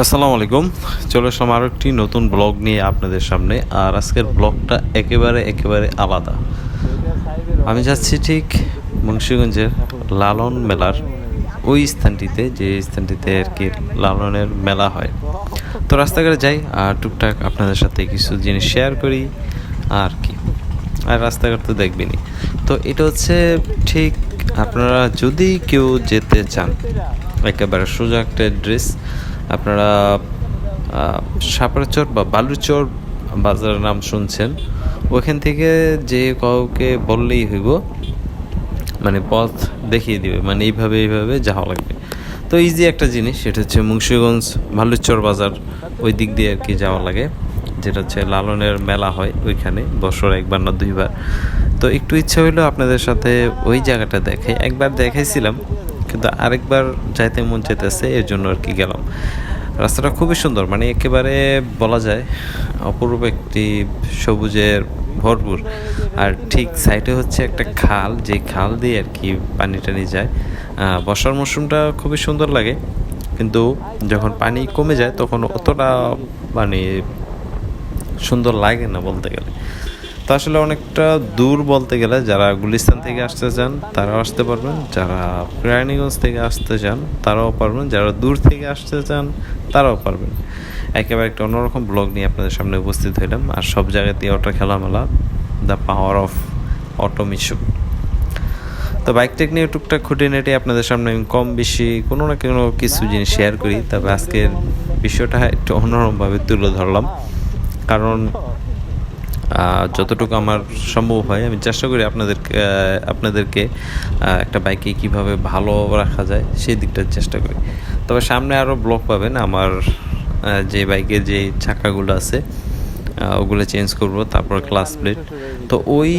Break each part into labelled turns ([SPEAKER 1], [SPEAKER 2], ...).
[SPEAKER 1] আসসালামু আলাইকুম। চলে আসলাম আরও একটি নতুন ব্লগ নিয়ে আপনাদের সামনে। আর আজকের ব্লগটা একেবারে আলাদা। আমি যাচ্ছি ঠিক মুন্সিগঞ্জের লালন মেলার ওই স্থানটিতে, যে স্থানটিতে আর কি লালনের মেলা হয়। তো রাস্তাঘাটে যাই আর টুকটাক আপনাদের সাথে কিছু জিনিস শেয়ার করি আর কি। আর রাস্তাঘাট তো দেখবেনই। তো এটা হচ্ছে ঠিক, আপনারা যদি কেউ যেতে চান, একেবারে সোজা একটা অ্যাড্রেস। আপনারা সাপড়াচর বা বালুচর বাজারের নাম শুনছেন, ওইখান থেকে যে কাউকে বললেই হইব, মানে পথ দেখিয়ে দিবে, মানে এইভাবে যাওয়া লাগবে। তো ইজি একটা জিনিস, সেটা হচ্ছে মুন্সিগঞ্জ বালুচর বাজার, ওই দিক দিয়ে আর কি যাওয়া লাগে, যেটা হচ্ছে লালনের মেলা হয় ওইখানে বছর একবার না দুইবার। তো একটু ইচ্ছা হইলো আপনাদের সাথে ওই জায়গাটা দেখে, একবার দেখাইছিলাম কিন্তু আরেকবার যাইতে মন চাইতেছে, এর জন্য আর কি গেলাম। রাস্তাটা খুবই সুন্দর, মানে একেবারে বলা যায় অপরূপ একটি সবুজের ভরপুর। আর ঠিক সাইডে হচ্ছে একটা খাল, যে খাল দিয়ে আর কি পানি টানি যায়। বর্ষার মৌসুমটা খুবই সুন্দর লাগে, কিন্তু যখন পানি কমে যায় তখন অতটা মানে সুন্দর লাগে না বলতে গেলে। তো আসলে অনেকটা দূর বলতে গেলে, যারা গুলিস্তান থেকে আসতে চান তারাও আসতে পারবেন, যারা কেরানীগঞ্জ থেকে আসতে চান তারাও পারবেন, যারা দূর থেকে আসতে চান তারাও পারবেন। একেবারে একটা অন্যরকম ব্লগ নিয়ে আপনাদের সামনে উপস্থিত হইলাম। আর সব জায়গাতেই অটো খেলামেলা, দ্য পাওয়ার অফ অটোমেশন। তো বাইক টেক নিয়ে টুকটাক খুঁটিনাটি আপনাদের সামনে আমি কম বেশি কোনো না কোনো কিছু জিনিস শেয়ার করি। তবে আজকের বিষয়টা একটু অন্যরকমভাবে তুলে ধরলাম, কারণ যতটুকু আমার সম্ভব হয় আমি চেষ্টা করি আপনাদেরকে একটা বাইকে কিভাবে ভালো রাখা যায় সেই দিকটার চেষ্টা করি। তবে সামনে আরও ব্লগ পাবেন আমার, যে বাইকের যে চাকাগুলো আছে ওগুলো চেঞ্জ করব, তারপর ক্লাস প্লেট। তো ওই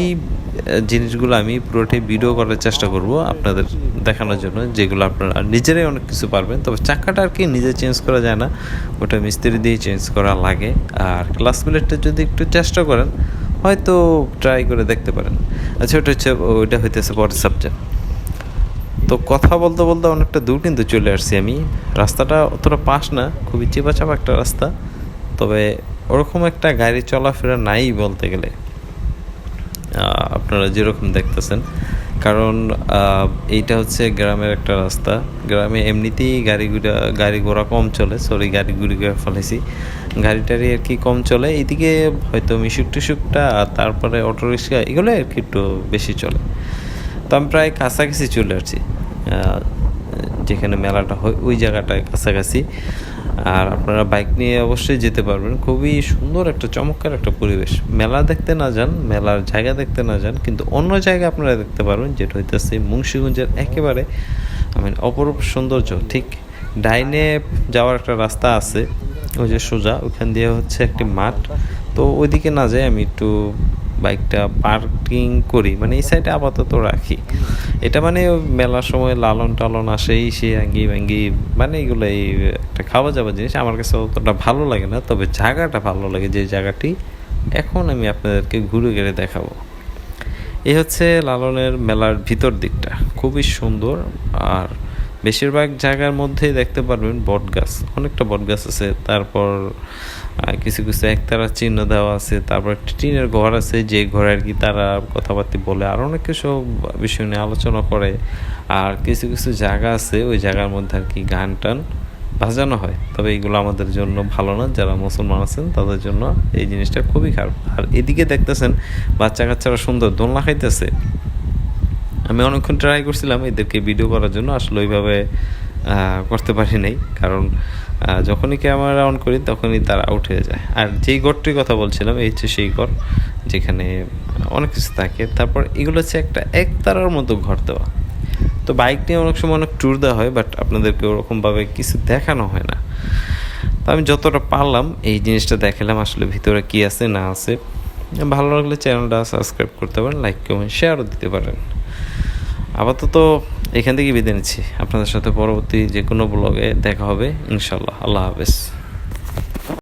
[SPEAKER 1] জিনিসগুলো আমি পুরোটাই ভিডিও করার চেষ্টা করব আপনাদের দেখানোর জন্য, যেগুলো আপনারা নিজেরাই অনেক কিছু পারবেন। তবে চাকাটা আর কি নিজে চেঞ্জ করা যায় না, ওটা মিস্ত্রি দিয়ে চেঞ্জ করা লাগে। আর ক্লাস প্লেটটা যদি একটু চেষ্টা করেন হয়তো ট্রাই করে দেখতে পারেন। আচ্ছা, ওইটা হইতেছে পরের সাবজেক্ট। তো কথা বলতে বলতে অনেকটা দূর কিন্তু চলে আসছি আমি। রাস্তাটা অতটা পাশ না, খুবই চেপা একটা রাস্তা, তবে ওরকম একটা গাড়ি চলাফেরা নাই বলতে গেলে, আপনারা যেরকম দেখতেছেন। কারণ এইটা হচ্ছে গ্রামের একটা রাস্তা, গ্রামে এমনিতেই গাড়ি ঘোড়া কম চলে, গাড়ি ফেলেছি, গাড়ি টাড়ি আর কি কম চলে। এইদিকে হয়তো মিশুক টিশুকটা আর তারপরে অটোরিক্সা এগুলো আর কি একটু বেশি চলে। তো আমি প্রায় কাছাকাছি চলে আসছি, যেখানে মেলাটা হয় ওই জায়গাটায় কাছাকাছি। আর আপনারা বাইক নিয়ে অবশ্যই যেতে পারবেন, খুবই সুন্দর একটা চমৎকার একটা পরিবেশ। মেলা দেখতে না যান, মেলার জায়গা দেখতে না যান, কিন্তু অন্য জায়গা আপনারা দেখতে পারবেন, যেটা হইতেছে মুন্সিগঞ্জের একেবারে অপরূপ সৌন্দর্য। ঠিক ডাইনে যাওয়ার একটা রাস্তা আছে, ওই যে সোজা ওইখান দিয়ে হচ্ছে একটি মাঠ। তো ওইদিকে না যাই, আমি একটু বাইকটা পার্কিং করি, মানে এই সাইডে আপাতত রাখি। এটা মানে মেলার সময় লালন টালন আসেই, সে আঙ্গি ভাঙ্গি, মানে এগুলো এই একটা খাওয়া যাওয়ার জিনিস আমার কাছে অতটা ভালো লাগে না। তবে জায়গাটা ভালো লাগে, যে জায়গাটি এখন আমি আপনাদেরকে ঘুরে ঘুরে দেখাবো। এই হচ্ছে লালনের মেলার ভিতর দিকটা, খুবই সুন্দর। আর বেশিরভাগ জায়গার মধ্যেই দেখতে পারবেন বট গাছ, অনেকটা বট গাছ আছে। তারপর কিছু একতারা চিহ্ন দেওয়া আছে, তারপর একটা টিনের ঘর আছে, যে ঘরে আর কি তারা কথাবার্তা বলে, আর অনেক কিছু বিষয় নিয়ে আলোচনা করে। আর কিছু জায়গা আছে, ওই জায়গার মধ্যে আর কি গান টান বাজানো হয়। তবে এইগুলো আমাদের জন্য ভালো না, যারা মুসলমান আছেন তাদের জন্য এই জিনিসটা খুবই খারাপ। আর এদিকে দেখতেছেন বাচ্চা কাচ্চারা সুন্দর দোলনা খাইতেছে। আমি অনেকক্ষণ ট্রাই করছিলাম এদেরকে ভিডিও করার জন্য, আসলে ওইভাবে করতে পারি নাই, কারণ যখনই ক্যামেরা অন করি তখনই তারা আউট হয়ে যায়। আর যেই ঘরটির কথা বলছিলাম, এই হচ্ছে সেই ঘর যেখানে অনেক কিছু থাকে। তারপর এগুলো হচ্ছে একটা একতারার মতো ঘর দেওয়া। তো বাইক নিয়ে অনেক সময় অনেক ট্যুর দেওয়া হয়, বাট আপনাদেরকে ওরকমভাবে কিছু দেখানো হয় না। তো আমি যতটা পারলাম এই জিনিসটা দেখালাম, আসলে ভিতরে কী আছে না আছে। ভালো লাগলে চ্যানেলটা সাবস্ক্রাইব করতে পারেন, লাইক কমেন্ট শেয়ারও দিতে পারেন। আপাতত এখান থেকে বিদায় নিচ্ছি, আপনাদের সাথে পরবর্তী যে কোনো ব্লগে দেখা হবে ইনশাল্লাহ। আল্লাহ হাফেজ।